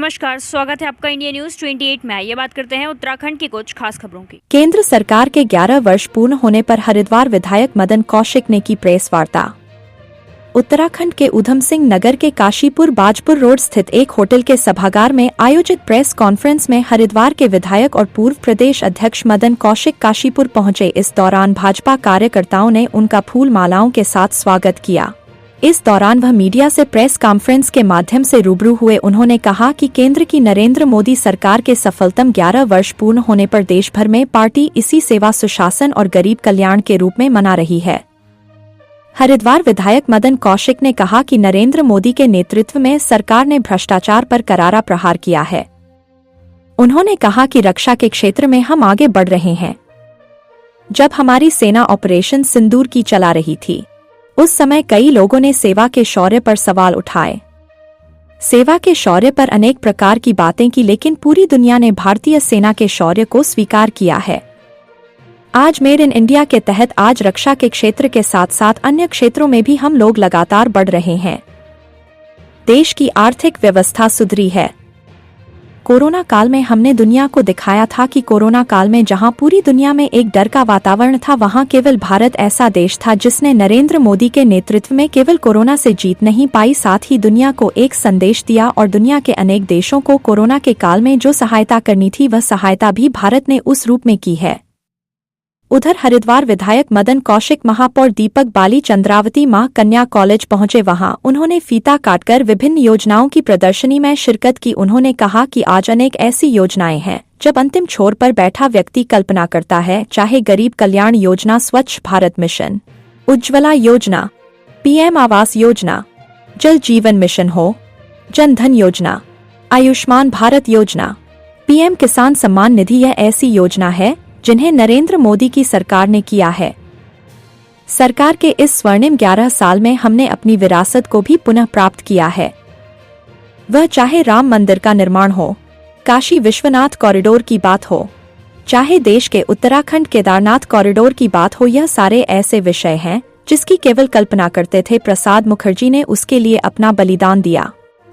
नमस्कार, स्वागत है आपका इंडिया न्यूज 28 में। ये बात करते हैं उत्तराखंड की कुछ खास खबरों की। केंद्र सरकार के 11 वर्ष पूर्ण होने पर हरिद्वार विधायक मदन कौशिक ने की प्रेस वार्ता। उत्तराखंड के ऊधम सिंह नगर के काशीपुर बाजपुर रोड स्थित एक होटल के सभागार में आयोजित प्रेस कॉन्फ्रेंस में हरिद्वार के विधायक और पूर्व प्रदेश अध्यक्ष मदन कौशिक काशीपुर पहुंचे। इस दौरान भाजपा कार्यकर्ताओं ने उनका फूल मालाओं के साथ स्वागत किया। इस दौरान वह मीडिया से प्रेस कॉन्फ्रेंस के माध्यम से रूबरू हुए। उन्होंने कहा कि केंद्र की नरेंद्र मोदी सरकार के सफलतम 11 वर्ष पूर्ण होने पर देश भर में पार्टी इसी सेवा, सुशासन और गरीब कल्याण के रूप में मना रही है। हरिद्वार विधायक मदन कौशिक ने कहा कि नरेंद्र मोदी के नेतृत्व में सरकार ने भ्रष्टाचार पर करारा प्रहार किया है। उन्होंने कहा कि रक्षा के क्षेत्र में हम आगे बढ़ रहे हैं। जब हमारी सेना ऑपरेशन सिंदूर की चला रही थी, उस समय कई लोगों ने सेवा के शौर्य पर सवाल उठाए। सेवा के शौर्य पर अनेक प्रकार की बातें की, लेकिन पूरी दुनिया ने भारतीय सेना के शौर्य को स्वीकार किया है। आज मेड इन इंडिया के तहत आज रक्षा के क्षेत्र के साथ साथ अन्य क्षेत्रों में भी हम लोग लगातार बढ़ रहे हैं। देश की आर्थिक व्यवस्था सुधरी है। कोरोना काल में हमने दुनिया को दिखाया था कि कोरोना काल में जहां पूरी दुनिया में एक डर का वातावरण था, वहां केवल भारत ऐसा देश था जिसने नरेंद्र मोदी के नेतृत्व में केवल कोरोना से जीत नहीं पाई, साथ ही दुनिया को एक संदेश दिया और दुनिया के अनेक देशों को कोरोना के काल में जो सहायता करनी थी वह सहायता भी भारत ने उस रूप में की है। उधर हरिद्वार विधायक मदन कौशिक महापौर दीपक बाली चंद्रावती मां कन्या कॉलेज पहुंचे। वहां उन्होंने फीता काटकर विभिन्न योजनाओं की प्रदर्शनी में शिरकत की। उन्होंने कहा कि आज अनेक ऐसी योजनाएं हैं जब अंतिम छोर पर बैठा व्यक्ति कल्पना करता है, चाहे गरीब कल्याण योजना, स्वच्छ भारत मिशन, उज्ज्वला योजना, पीएम आवास योजना, जल जीवन मिशन हो, जन धन योजना, आयुष्मान भारत योजना, पीएम किसान सम्मान निधि, यह ऐसी योजना है जिन्हें नरेंद्र मोदी की सरकार ने किया है। सरकार के इस स्वर्णिम 11 साल में हमने अपनी विरासत को भी पुनः प्राप्त किया है। वह चाहे राम मंदिर का निर्माण हो, काशी विश्वनाथ कॉरिडोर की बात हो, चाहे देश के उत्तराखंड केदारनाथ कॉरिडोर की बात हो, यह सारे ऐसे विषय हैं जिसकी केवल कल्पना करते थे प्रसाद मुखर्जी ने उसके लिए अपना बलिदान दिया।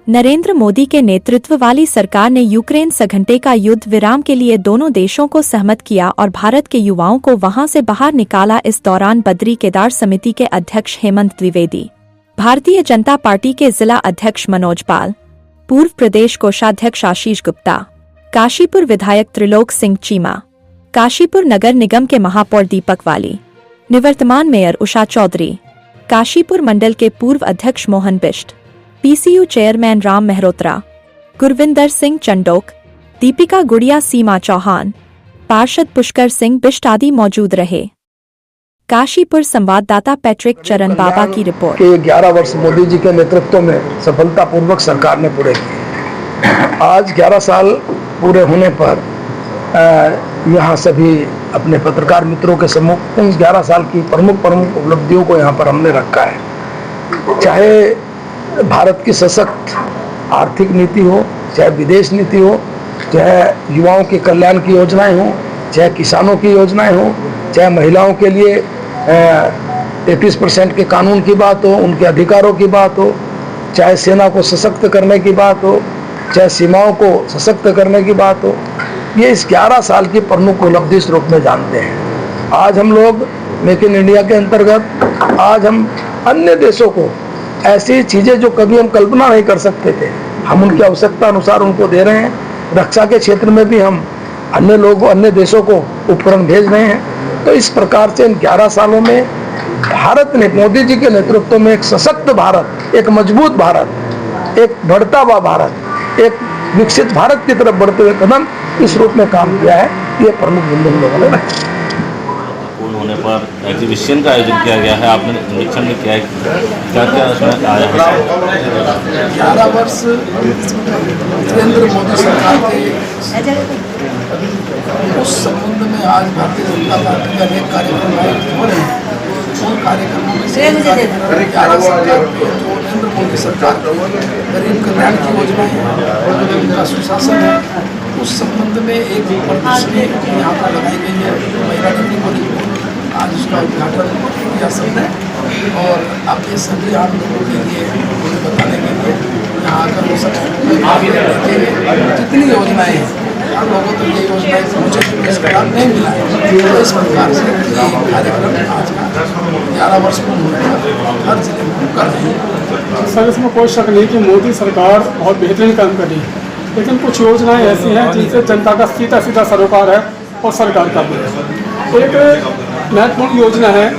नरेंद्र मोदी के नेतृत्व वाली सरकार ने यूक्रेन संघर्ष का युद्ध विराम के लिए दोनों देशों को सहमत किया और भारत के युवाओं को वहां से बाहर निकाला। इस दौरान बद्री केदार समिति के अध्यक्ष हेमंत द्विवेदी, भारतीय जनता पार्टी के जिला अध्यक्ष मनोज पाल, पूर्व प्रदेश कोषाध्यक्ष आशीष गुप्ता, काशीपुर विधायक त्रिलोक सिंह चीमा, काशीपुर नगर निगम के महापौर दीपक वाली, निवर्तमान मेयर उषा चौधरी, काशीपुर मंडल के पूर्व अध्यक्ष मोहन बिष्ट, पीसीयू चेयरमैन राम मेहरोत्रा, गुरविंदर सिंह चंडोक, दीपिका गुड़िया, सीमा चौहान, पार्षद पुष्कर सिंह बिष्ट आदि मौजूद रहे। काशीपुर संवाददाता पैट्रिक चरण बाबा की रिपोर्ट। 11 वर्ष मोदी जी के नेतृत्व में सफलतापूर्वक सरकार ने पूरे किए। आज 11 साल पूरे होने पर यहाँ सभी अपने पत्रकार मित्रों के सम्मुख इन 11 साल की प्रमुख उपलब्धियों को यहाँ पर हमने रखा है। चाहे भारत की सशक्त आर्थिक नीति हो, चाहे विदेश नीति हो, चाहे युवाओं के कल्याण की योजनाएं हो, चाहे किसानों की योजनाएं हो, चाहे महिलाओं के लिए 33% के कानून की बात हो, उनके अधिकारों की बात हो, चाहे सेना को सशक्त करने की बात हो, चाहे सीमाओं को सशक्त करने की बात हो, ये इस 11 साल की प्रमुख उपलब्धि इस रूप में जानते हैं। आज हम लोग मेक इन इंडिया के अंतर्गत आज हम अन्य देशों को ऐसी चीज़ें जो कभी हम कल्पना नहीं कर सकते थे, हम उनकी आवश्यकता अनुसार उनको दे रहे हैं। रक्षा के क्षेत्र में भी हम अन्य देशों को उपकरण भेज रहे हैं। तो इस प्रकार से इन 11 सालों में भारत ने मोदी जी के नेतृत्व में एक सशक्त भारत, एक मजबूत भारत, एक बढ़ता हुआ भारत, एक विकसित भारत की तरफ बढ़ते हुए कदम इस रूप में काम किया है। ये प्रमुख बिंदु हम लोगों ने रखे। होने पर एग्जीबिशन का आयोजन किया गया है, आपने निरीक्षण भी किया है, क्या क्या उसमें आया है? 11 वर्ष नरेंद्र मोदी सरकार के उस संबंध में आज भारतीय जनता पार्टी के अनेक कार्यक्रम आयोजित हो रहे हैं। उन कार्यक्रमों में से 11 सरकार जो नरेंद्र मोदी सरकार गरीब कल्याण की योजना है, उनका सुशासन है, उस संबंध में एक प्रदर्शनी यहाँ पर लगाई गई है। महिला नगरी बोली आज उसका उद्घाटन किया सबने और अब ये सभी आम लोगों के लिए उन्हें बताने के लिए यहाँ आकर वो सब देखेंगे जितनी योजनाएँ हैं हर लोगों तक ये योजनाएँ पहुँचे इसका लाभ नहीं मिला है। तो इस प्रकार से ये कार्यक्रम आज का 11 वर्ष पूर्ण होने पर हर जिले में कर रहे हैं। सर इसमें कोई शक नहीं कि मोदी सरकार बहुत बेहतरीन काम कर रही है, लेकिन कुछ योजनाएं ऐसी हैं जिनसे जनता का सीधा सीधा सरोकार है और सरकार का भी है। एक महत्वपूर्ण योजना है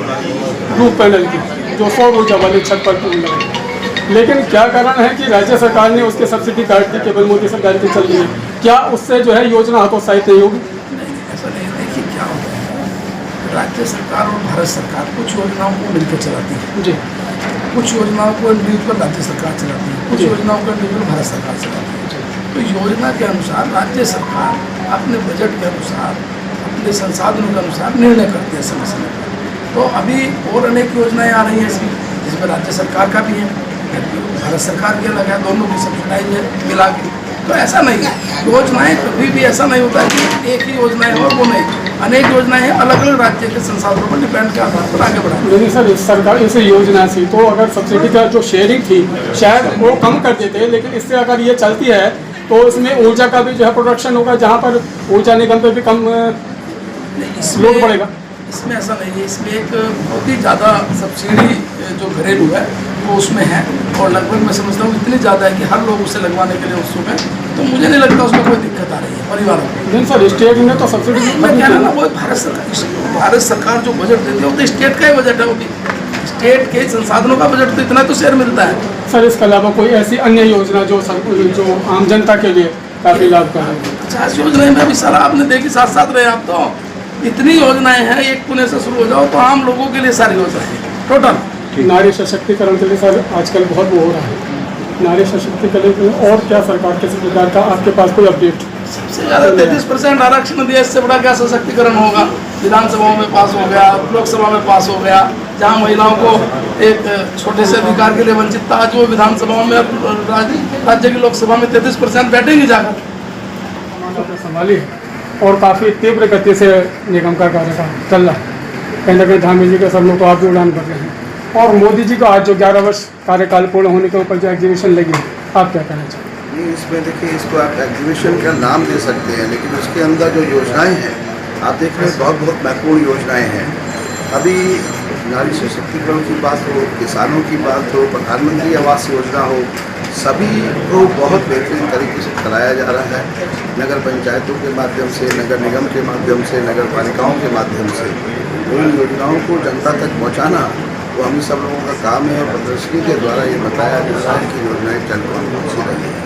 रूफ पैनल की, जो सौर ऊर्जा वाली छत पर लगे, लेकिन क्या कारण है कि राज्य सरकार ने उसके सब्सिडी काट दी, केवल मोदी सरकार की चल रही है। क्या उससे जो है योजना हतोत्साहित नहीं होगी? ऐसा नहीं, देखिए क्या होता है, राज्य सरकार और भारत सरकार कुछ योजनाओं को मिलकर चलाती है जी, कुछ योजनाओं को इंडिविजुअल राज्य सरकार चलाती है, कुछ जी। योजनाओं को इंडिविजुअल भारत सरकार चलाती है। तो योजना के अनुसार राज्य सरकार अपने बजट के अनुसार अपने संसाधनों के अनुसार निर्णय करती है समय समय पर। तो अभी और अनेक योजनाएं आ रही हैं इसकी, जिसमें राज्य सरकार का भी है, भारत सरकार की अलग है, दोनों की सब्सिडाइज है मिला के। तो ऐसा नहीं है, योजनाएं कभी भी ऐसा नहीं होता कि एक ही योजना है और वो नहीं, अनेक योजनाएं हैं, अलग अलग राज्य के संसाधनों पर डिपेंड के आधार पर आगे बढ़ा। लेकिन सर इस सरकार इस योजना से तो अगर सब्सिडी का जो शेयरिंग थी शायद वो कम कर देते, लेकिन इससे अगर ये चलती है तो इसमें ऊर्जा का भी जो है प्रोडक्शन होगा, जहाँ पर ऊर्जा निगम पे भी कम लोड पड़ेगा। इसमें ऐसा नहीं है, इसमें एक बहुत ही ज़्यादा सब्सिडी जो घरेलू है वो उसमें है, और लगभग मैं समझता हूँ इतनी ज़्यादा है कि हर लोग उसे लगवाने के लिए उत्सुक है। तो मुझे नहीं लगता उसमें कोई दिक्कत आ रही है परिवारों को। लेकिन सर स्टेट में तो सब्सिडी मैं कह रहा ना, वो भारत सरकार जो बजट देती है वो तो स्टेट का ही बजट है, वो भी स्टेट के संसाधनों का बजट, तो इतना तो शेयर मिलता है। सर इसके अलावा कोई ऐसी अन्य योजना जो आम जनता के लिए काफ़ी लाभकारी है? 50 योजनाएं में भी सर आपने देखी, साथ साथ रहे आप, तो इतनी योजनाएं हैं, एक पुणे से शुरू हो जाओ तो आम लोगों के लिए सारी योजनाएं टोटल। नारी सशक्तिकरण के लिए सर आजकल बहुत वो हो रहा है, नारी सशक्तिकरण के लिए और क्या सरकार किसी प्रकार का आपके पास कोई अपडेट? सबसे ज़्यादा 33% आरक्षण दिया, इससे बड़ा क्या सशक्तिकरण होगा। विधानसभाओं में पास हो गया, लोकसभा में पास हो गया, जहाँ महिलाओं को एक छोटे से अधिकार के लिए वंचित था, आज वो विधानसभाओं में राज्य की लोकसभा में 33% बैठेंगे जाकर। संभाली और काफ़ी तीव्र गति से निगम का कार्य चल रहा है, कहीं ना कहीं धामी जी के सब लोग तो आप भी उड़ान भर रहे हैं। और मोदी जी का आज जो 11 वर्ष कार्यकाल पूर्ण होने के ऊपर जो एग्जीबिशन लगी, आप क्या कहना चाहेंगे? नहीं, इसमें देखिए, इसको आप एग्जीबिशन का नाम दे सकते हैं, लेकिन उसके अंदर जो योजनाएं हैं आप देख रहे हैं, बहुत महत्वपूर्ण योजनाएं हैं। अभी नारी सशक्तिकरण की बात हो, किसानों की बात हो, प्रधानमंत्री आवास योजना हो, सभी को बहुत बेहतरीन तरीके से चलाया जा रहा है। नगर पंचायतों के माध्यम से, नगर निगम के माध्यम से, नगर पालिकाओं के माध्यम से इन योजनाओं को जनता तक पहुँचाना वो हम सब लोगों का काम है। और प्रदर्शनी के द्वारा ये बताया जा रहा है कि योजनाएं चल कौन सी रही है।